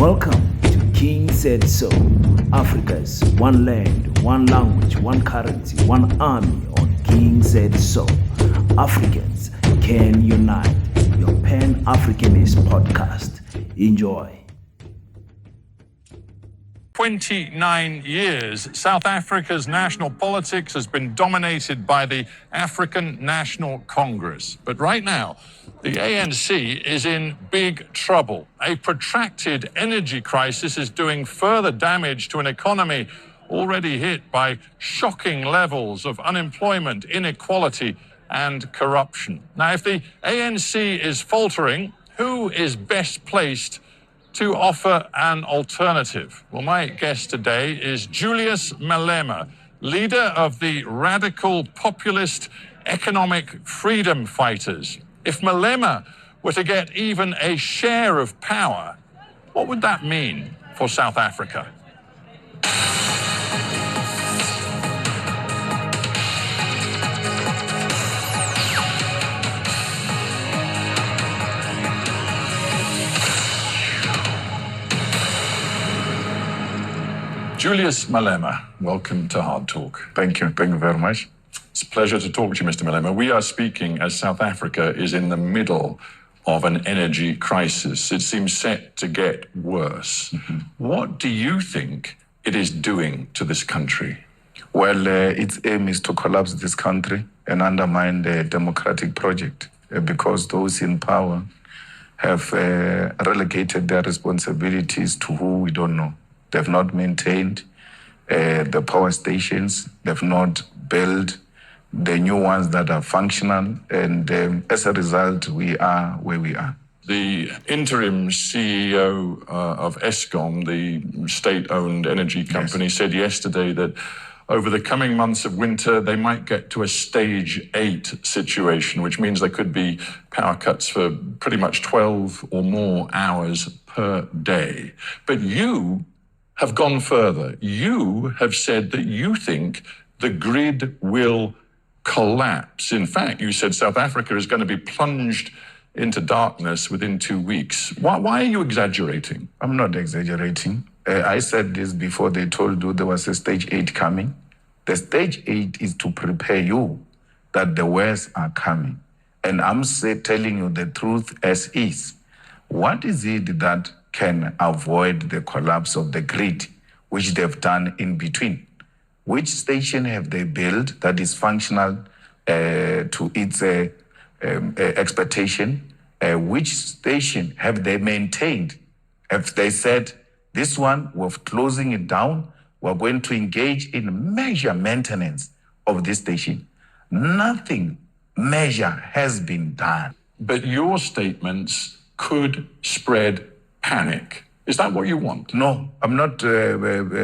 Welcome to King Said So, Africa's one land, one language, one currency, one army on King Said So. Africans can unite. Your Pan-Africanist podcast. Enjoy. 29 years, South Africa's national politics has been dominated by the African National Congress. But right now, the ANC is in big trouble. A protracted energy crisis is doing further damage to an economy already hit by shocking levels of unemployment, inequality, and corruption. Now, if the ANC is faltering, who is best placed to offer an alternative? Well, my guest today is Julius Malema, leader of the radical populist economic freedom fighters. If Malema were to get even a share of power, what would that mean for South Africa? Julius Malema, welcome to Hard Talk. Thank you. Thank you very much. It's a pleasure to talk to you, Mr. Malema. We are speaking as South Africa is in the middle of an energy crisis. It seems set to get worse. What do you think it is doing to this country? Well, its aim is to collapse this country and undermine the democratic project because those in power have relegated their responsibilities to who we don't know. They've not maintained the power stations. They've not built the new ones that are functional. And as a result, we are where we are. The interim CEO of Eskom, the state-owned energy company, said yesterday that over the coming months of winter, they might get to a stage 8 situation, which means there could be power cuts for pretty much 12 or more hours per day. But you have gone further. You have said that you think the grid will collapse. In fact, you said South Africa is going to be plunged into darkness within 2 weeks. Why are you exaggerating? I'm not exaggerating. I said this before they told you there was a stage 8 coming. The stage 8 is to prepare you that the worst are coming. And I'm telling you the truth as is. What is it that can avoid the collapse of the grid, which they've done in between? Which station have they built that is functional to its expectation? Which station have they maintained? Have they said, this one, we're closing it down, we're going to engage in major maintenance of this station? Nothing major has been done. But your statements could spread panic. Is that what you want? No, I'm not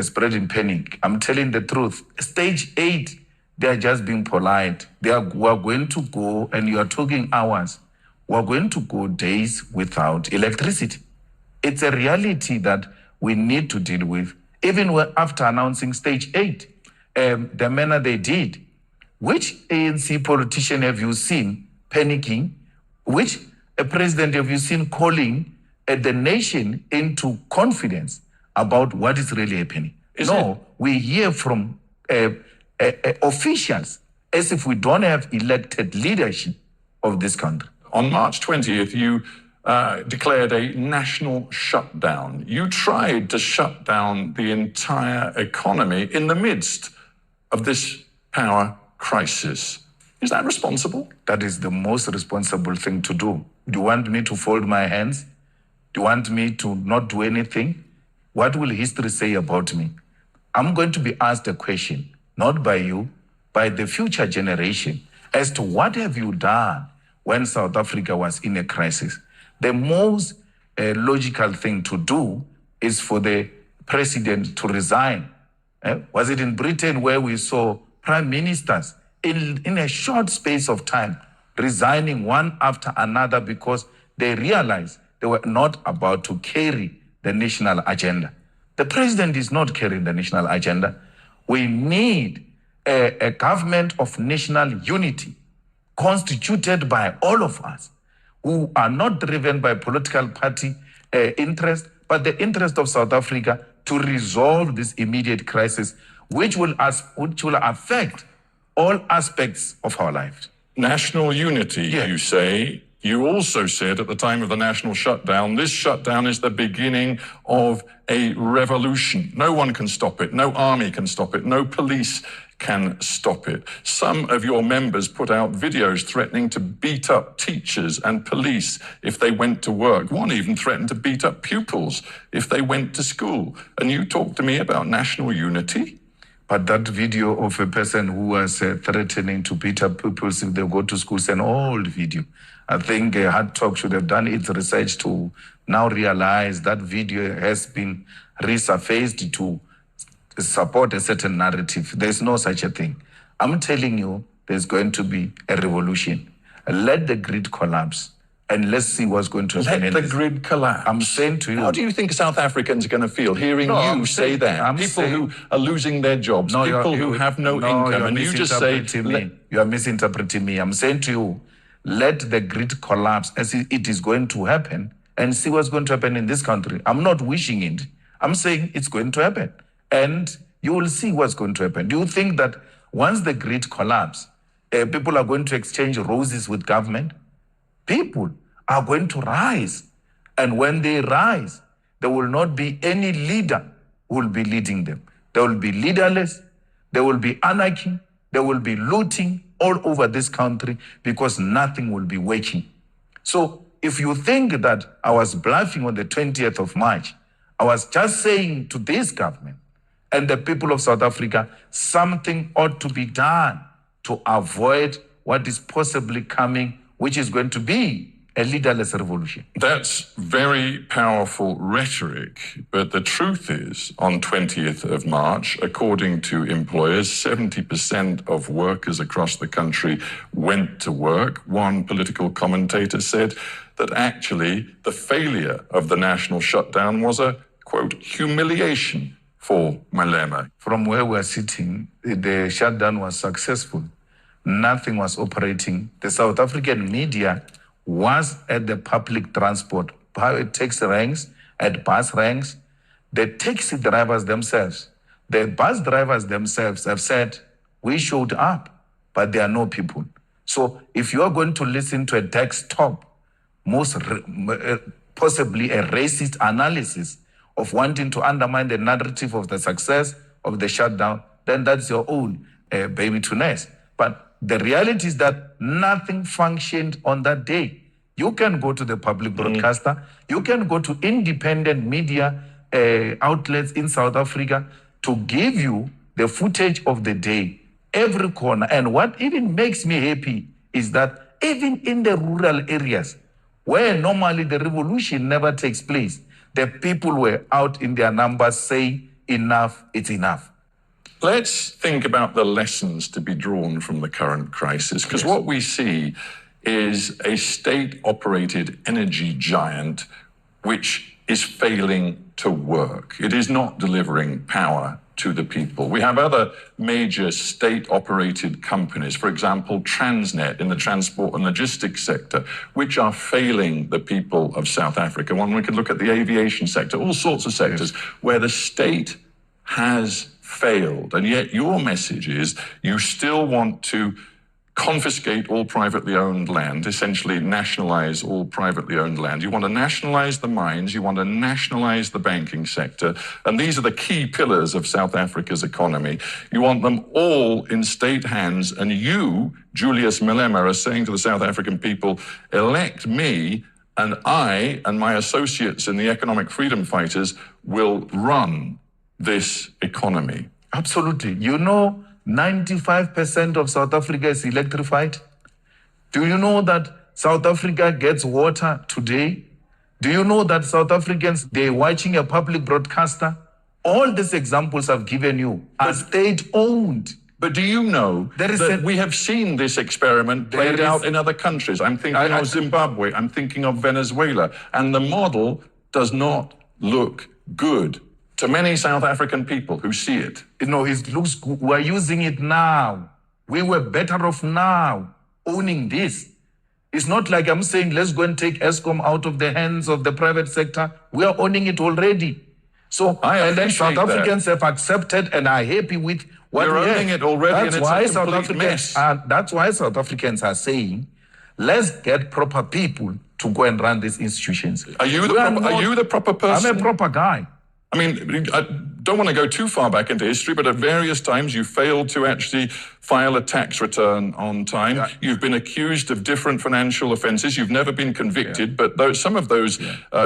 spreading panic. I'm telling the truth. Stage 8, they are just being polite. We're going to go, and you are talking hours, we're going to go days without electricity. It's a reality that we need to deal with, even after announcing stage 8. The manner they did. Which ANC politician have you seen panicking? Which president have you seen calling the nation into confidence about what is really happening? We hear from officials as if we don't have elected leadership of this country. On March 20th, you declared a national shutdown. You tried to shut down the entire economy in the midst of this power crisis. Is that responsible? That is the most responsible thing to do. Do you want me to fold my hands? Do you want me to not do anything? What will history say about me? I'm going to be asked a question, not by you, by the future generation, as to what have you done when South Africa was in a crisis. The most logical thing to do is for the president to resign. Was it in Britain where we saw prime ministers in a short space of time resigning one after another because they realized they were not about to carry the national agenda? The president is not carrying the national agenda. We need a government of national unity constituted by all of us who are not driven by political party interest, but the interest of South Africa to resolve this immediate crisis, which will affect all aspects of our lives. National unity, Yeah. you say. You also said at the time of the national shutdown, this shutdown is the beginning of a revolution. No one can stop it. No army can stop it. No police can stop it. Some of your members put out videos threatening to beat up teachers and police if they went to work. One even threatened to beat up pupils if they went to school. And you talked to me about national unity? But that video of a person who was threatening to beat up pupils if they go to school is an old video. I think Hard Talk should have done its research to now realize that video has been resurfaced to support a certain narrative. There's no such a thing. I'm telling you, there's going to be a revolution. Let the grid collapse and let's see what's going to happen. Let the grid collapse. I'm saying to you. How do you think South Africans are going to feel hearing you say that? People who are losing their jobs, people who have no income, and you just say... You are misinterpreting me. I'm saying to you, let the grid collapse as it is going to happen and see what's going to happen in this country. I'm not wishing it. I'm saying it's going to happen. And you will see what's going to happen. Do you think that once the grid collapses, people are going to exchange roses with government? People are going to rise. And when they rise, there will not be any leader who will be leading them. There will be leaderless, there will be anarchy, there will be looting all over this country because nothing will be working. So if you think that I was bluffing on the 20th of March, I was just saying to this government and the people of South Africa, something ought to be done to avoid what is possibly coming, which is going to be a leaderless revolution. That's very powerful rhetoric, but the truth is, on 20th of March, according to employers, 70% of workers across the country went to work. One political commentator said that actually the failure of the national shutdown was a, quote, humiliation for Malema. From where we're sitting, the shutdown was successful. Nothing was operating. The South African media was at the public transport, taxi ranks, at bus ranks. The taxi drivers themselves, the bus drivers themselves have said, we showed up, but there are no people. So if you are going to listen to a desktop, possibly a racist analysis of wanting to undermine the narrative of the success of the shutdown, then that's your own baby to nest. But the reality is that nothing functioned on that day. You can go to the public broadcaster, you can go to independent media outlets in South Africa to give you the footage of the day, every corner. And what even makes me happy is that even in the rural areas, where normally the revolution never takes place, the people were out in their numbers saying, enough, it's enough. Let's think about the lessons to be drawn from the current crisis, because what we see is a state-operated energy giant which is failing to work. It is not delivering power to the people. We have other major state-operated companies, for example, Transnet in the transport and logistics sector, which are failing the people of South Africa. One, we could look at the aviation sector, all sorts of sectors where the state has failed. And yet your message is you still want to confiscate all privately owned land, essentially nationalize all privately owned land. You want to nationalize the mines, you want to nationalize the banking sector, and these are the key pillars of South Africa's economy. You want them all in state hands, and you, Julius Malema, are saying to the South African people, elect me, and I and my associates in the economic freedom fighters will run this economy. Absolutely. You know, 95% of South Africa is electrified. Do you know that South Africa gets water today? Do you know that South Africans, they're watching a public broadcaster? All these examples I've given you are state-owned. But do you know that we have seen this experiment played out in other countries? I'm thinking of Zimbabwe, I'm thinking of Venezuela, and the model does not look good to many South African people who see it. You know, it looks good. We're using it now. We were better off now owning this. It's not like I'm saying, let's go and take ESCOM out of the hands of the private sector. We are owning it already. So, and then South Africans have accepted and are happy with what You're we have. owning it already, That's why That's why South Africans are saying, let's get proper people to go and run these institutions. Are you the proper person? I'm a proper guy. I mean, I don't want to go too far back into history, but at various times you failed to actually file a tax return on time. Yeah. You've been accused of different financial offenses. You've never been convicted, but some of those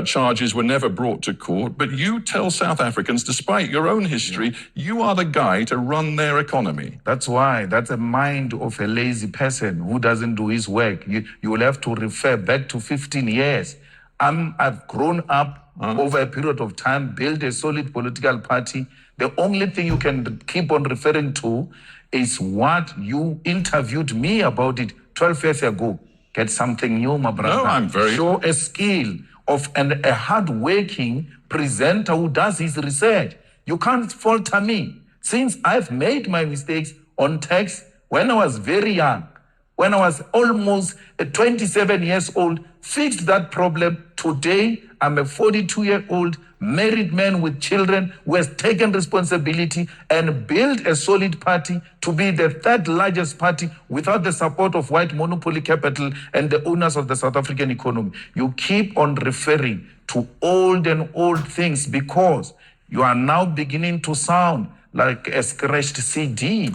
charges were never brought to court. But you tell South Africans, despite your own history, you are the guy to run their economy. That's why. That's a mind of a lazy person who doesn't do his work. You will have to refer back to 15 years. I've grown up over a period of time, build a solid political party. The only thing you can keep on referring to is what you interviewed me about it 12 years ago. Get something new, my brother. No, Show a skill of a hard-working presenter who does his research. You can't falter me. Since I've made my mistakes on tax when I was very young, when I was almost 27 years old, fixed that problem. Today, I'm a 42-year-old married man with children who has taken responsibility and built a solid party to be the third largest party without the support of white monopoly capital and the owners of the South African economy. You keep on referring to old things because you are now beginning to sound like a scratched CD.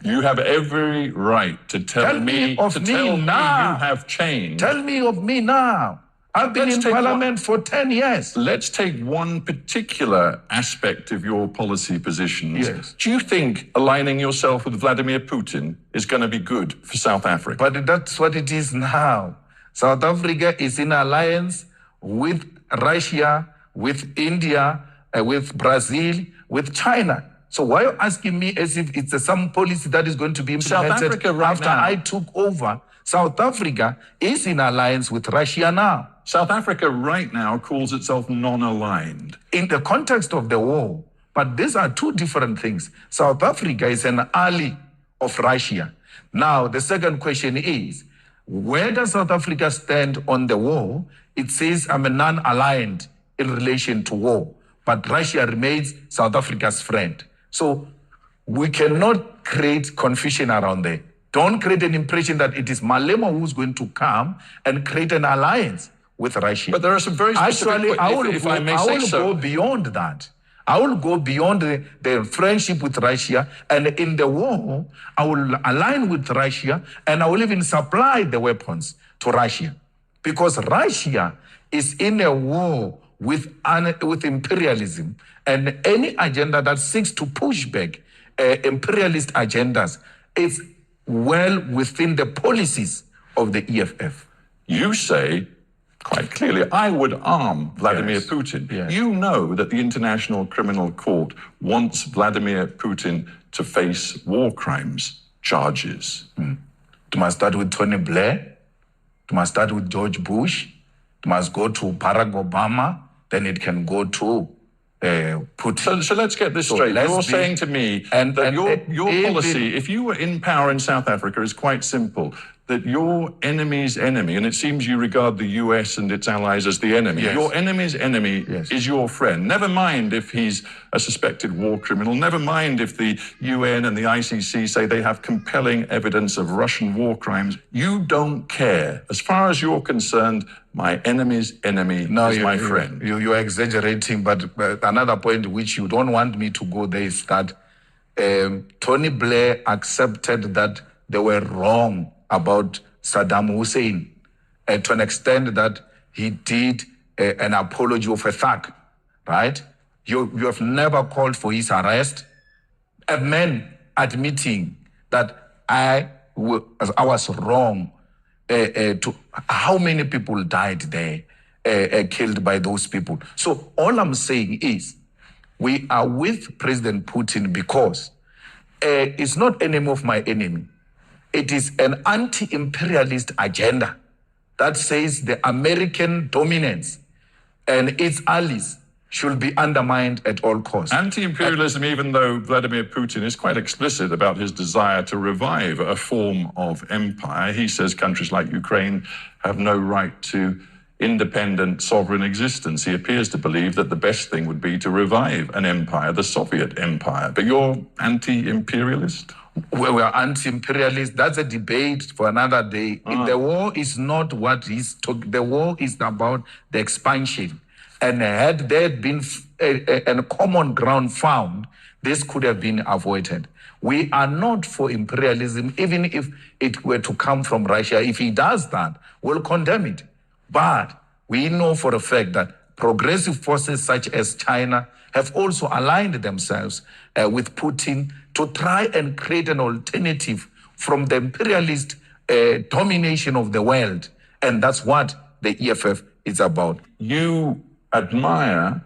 You have every right to tell me you have changed. Tell me of me now. I've been in Parliament for 10 years. Let's take one particular aspect of your policy positions. Yes. Do you think aligning yourself with Vladimir Putin is going to be good for South Africa? But that's what it is now. South Africa is in alliance with Russia, with India, with Brazil, with China. So why are you asking me as if it's some policy that is going to be implemented after I took over? South Africa is in alliance with Russia now. South Africa right now calls itself non-aligned. In the context of the war, but these are two different things. South Africa is an ally of Russia. Now, the second question is, where does South Africa stand on the war? It says I'm a non-aligned in relation to war, but Russia remains South Africa's friend. So we cannot create confusion around there. Don't create an impression that it is Malema who's going to come and create an alliance with Russia. But there are some very specific... Actually, I will go beyond that. I will go beyond the friendship with Russia, and in the war, I will align with Russia, and I will even supply the weapons to Russia. Because Russia is in a war with imperialism, and any agenda that seeks to push back imperialist agendas is well within the policies of the EFF. You say, quite clearly, I would arm Vladimir Putin. Yes. You know that the International Criminal Court wants Vladimir Putin to face war crimes charges. It must start with Tony Blair. It must start with George Bush. It must go to Barack Obama. Then it can go to Putin. So let's get this straight. You're saying to me that your policy, if you were in power in South Africa, is quite simple. That your enemy's enemy, and it seems you regard the US and its allies as the enemy, your enemy's enemy is your friend. Never mind if he's a suspected war criminal, never mind if the UN and the ICC say they have compelling evidence of Russian war crimes. You don't care. As far as you're concerned, my enemy's enemy is my friend. You're exaggerating, but another point which you don't want me to go there is that Tony Blair accepted that they were wrong about Saddam Hussein, to an extent that he did an apology of a thug, right? You have never called for his arrest. A man admitting that I was wrong. To how many people died there, killed by those people. So all I'm saying is, we are with President Putin because it's not enemy of my enemy. It is an anti-imperialist agenda that says the American dominance and its allies should be undermined at all costs. Anti-imperialism, even though Vladimir Putin is quite explicit about his desire to revive a form of empire, he says countries like Ukraine have no right to independent sovereign existence. He appears to believe that the best thing would be to revive an empire, the Soviet empire. But you're anti-imperialist? We are anti-imperialist. That's a debate for another day. The war is not what he's talking. The war is about the expansion. And had there been a common ground found, this could have been avoided. We are not for imperialism, even if it were to come from Russia. If he does that, we'll condemn it. But we know for a fact that progressive forces such as China have also aligned themselves with Putin to try and create an alternative from the imperialist domination of the world. And that's what the EFF is about. You admire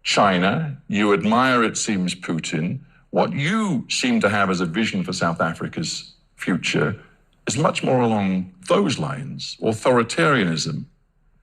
China, you admire, it seems, Putin. What you seem to have as a vision for South Africa's future is much more along those lines, authoritarianism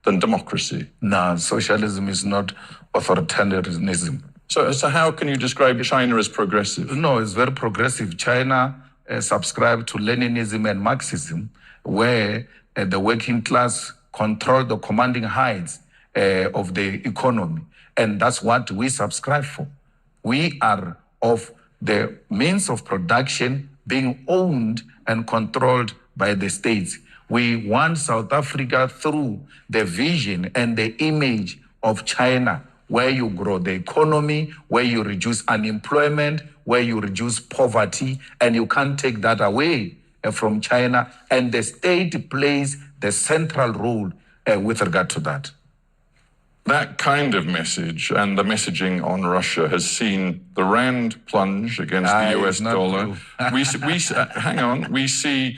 than democracy. No, socialism is not authoritarianism. So how can you describe China as progressive? No, it's very progressive. China subscribed to Leninism and Marxism, where the working class control the commanding heights of the economy. And that's what we subscribe for. We are of the means of production being owned and controlled by the states. We want South Africa through the vision and the image of China, where you grow the economy, where you reduce unemployment, where you reduce poverty, and you can't take that away from China. And the state plays the central role with regard to that. That kind of message and the messaging on Russia has seen the rand plunge against the US dollar. Hang on. We see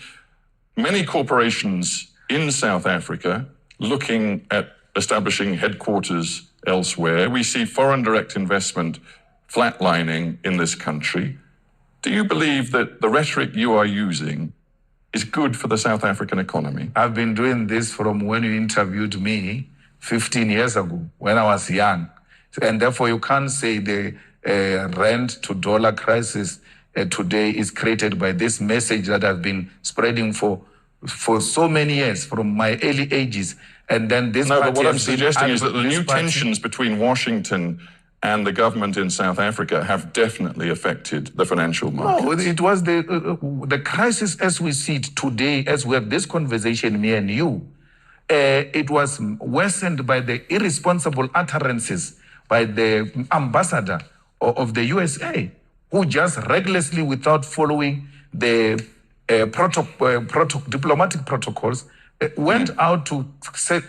many corporations in South Africa looking at establishing headquarters elsewhere. We see foreign direct investment flatlining in this country. Do you believe that the rhetoric you are using is good for the South African economy? I've been doing this from when you interviewed me 15 years ago, when I was young. And therefore, you can't say the rand to dollar crisis today is created by this message that I've been spreading for so many years, from my early ages. And then this. No, but what I'm suggesting is that the new tensions between Washington and the government in South Africa have definitely affected the financial markets. No, it was the crisis as we see it today, as we have this conversation, me and you. It was worsened by the irresponsible utterances by the ambassador of the USA, who just recklessly, without following the diplomatic protocols, went out to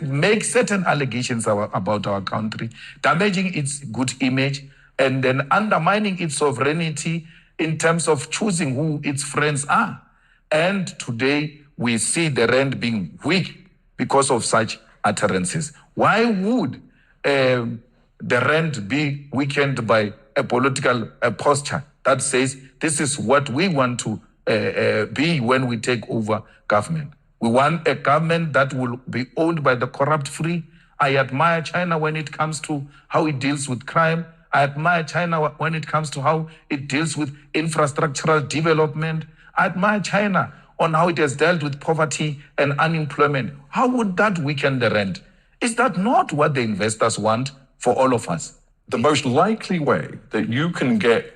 make certain allegations about our country, damaging its good image, and then undermining its sovereignty in terms of choosing who its friends are. And today, we see the rand being weak because of such utterances. Why would the rand be weakened by a political posture that says this is what we want to be when we take over government? We want a government that will be owned by the corrupt free. I admire China when it comes to how it deals with crime. I admire China when it comes to how it deals with infrastructural development. I admire China on how it has dealt with poverty and unemployment. How would that weaken the rand? Is that not what the investors want for all of us? The most likely way that you can get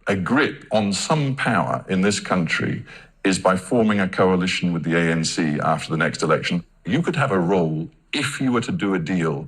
a grip on some power in this country is by forming a coalition with the ANC after the next election. You could have a role if you were to do a deal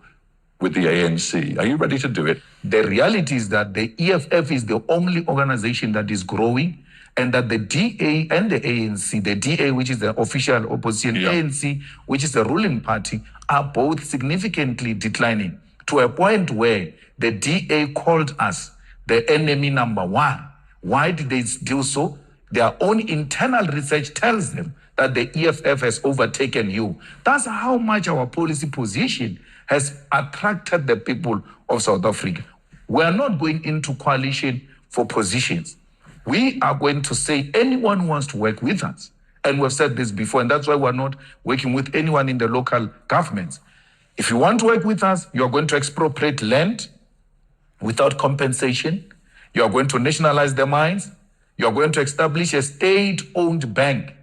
with the ANC. Are you ready to do it? The reality is that the EFF is the only organization that is growing, and that the DA and the ANC, the DA, which is the official opposition, ANC, which is the ruling party, are both significantly declining to a point where the DA called us the enemy number one. Why did they do so? Their own internal research tells them that the EFF has overtaken you. That's how much our policy position has attracted the people of South Africa. We are not going into coalition for positions. We are going to say anyone who wants to work with us. And we've said this before, and that's why we're not working with anyone in the local governments. If you want to work with us, you're going to expropriate land, without compensation. You are going to nationalize the mines. You are going to establish a state-owned bank.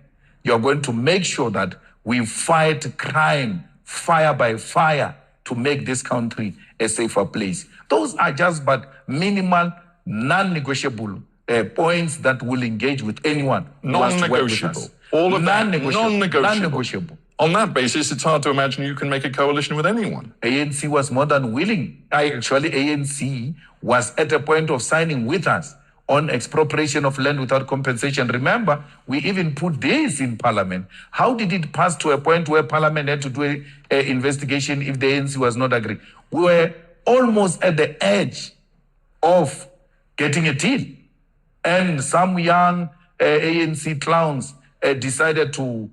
You are going to make sure that we fight crime, fire by fire, to make this country a safer place. Those are just but minimal, non-negotiable points that will engage with anyone. Non-negotiable. All of that, non-negotiable. Non-negotiable. On that basis, it's hard to imagine you can make a coalition with anyone. ANC was more than willing. Actually, ANC was at a point of signing with us on expropriation of land without compensation. Remember, we even put this in Parliament. How did it pass to a point where Parliament had to do an investigation if the ANC was not agreeing? We were almost at the edge of getting a deal. And some young ANC clowns decided to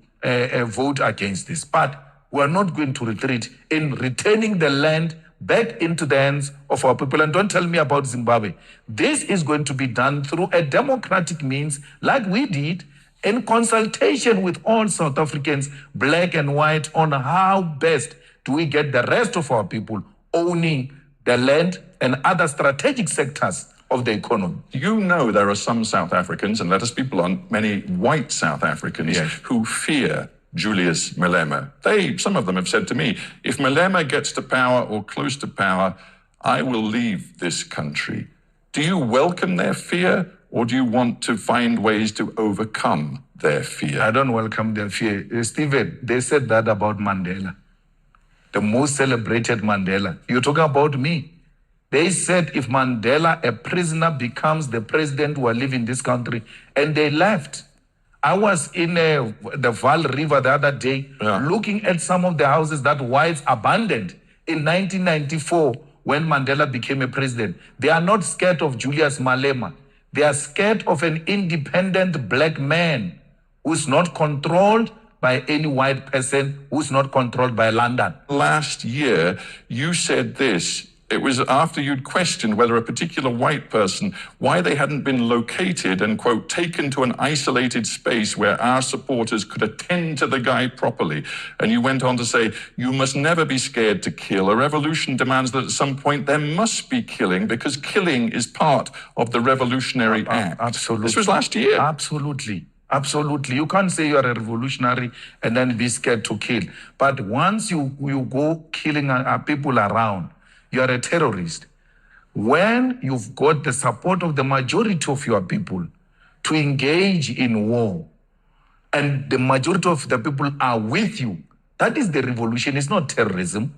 vote against this. But we are not going to retreat in returning the land back into the hands of our people. And don't tell me about Zimbabwe. This is going to be done through a democratic means, like we did, in consultation with all South Africans, black and white, on how best do we get the rest of our people owning the land and other strategic sectors of the economy. You know there are some South Africans, and let us be blunt, many white South Africans, Yes, who fear Julius Malema. Some of them have said to me, if Malema gets to power or close to power, I will leave this country. Do you welcome their fear, or do you want to find ways to overcome their fear? I don't welcome their fear. Stephen, they said that about Mandela, the most celebrated Mandela. You're talking about me. They said if Mandela, a prisoner, becomes the president, who will live in this country, and they left. I was in the Vaal River the other day, looking at some of the houses that whites abandoned in 1994 when Mandela became a president. They are not scared of Julius Malema. They are scared of an independent black man who's not controlled by any white person, who's not controlled by London. Last year, you said this. It was after you'd questioned whether a particular white person, why they hadn't been located and, quote, taken to an isolated space where our supporters could attend to the guy properly. And you went on to say, you must never be scared to kill. A revolution demands that at some point there must be killing, because killing is part of the revolutionary act. Absolutely. This was last year. Absolutely. Absolutely. You can't say you are a revolutionary and then be scared to kill. But once you go killing people around, you are a terrorist. When you've got the support of the majority of your people to engage in war, and the majority of the people are with you, that is the revolution. It's not terrorism.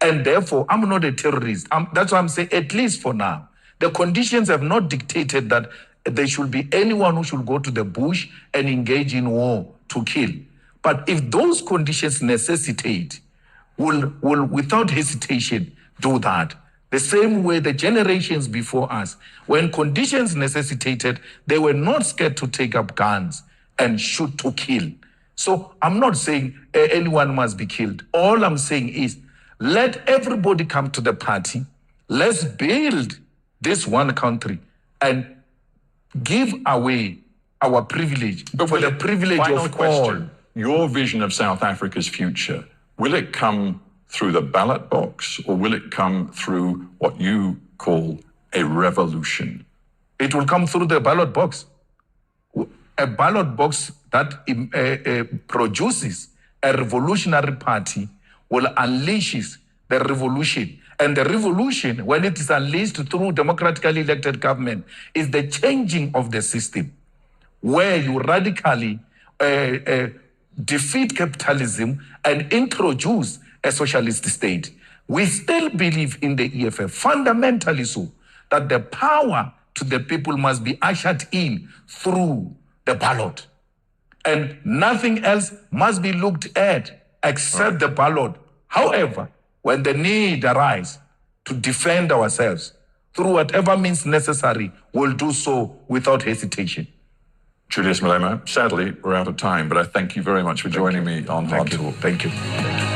And therefore, I'm not a terrorist. That's why I'm saying, at least for now, the conditions have not dictated that there should be anyone who should go to the bush and engage in war to kill. But if those conditions necessitate, will without hesitation do that. The same way the generations before us, when conditions necessitated, they were not scared to take up guns and shoot to kill. So I'm not saying anyone must be killed. All I'm saying is, let everybody come to the party. Let's build this one country and give away our privilege, But for the privilege of all. Your vision of South Africa's future, will it come through the ballot box, or will it come through what you call a revolution? It will come through the ballot box. A ballot box that produces a revolutionary party will unleash the revolution. And the revolution, when it is unleashed through democratically elected government, is the changing of the system, where you radically defeat capitalism and introduce a socialist state. We still believe in the EFF, fundamentally so, that the power to the people must be ushered in through the ballot. And nothing else must be looked at except the ballot. However, when the need arises to defend ourselves through whatever means necessary, we'll do so without hesitation. Julius Malema, sadly, we're out of time, but I thank you very much for joining me on Hard Talk. Thank you.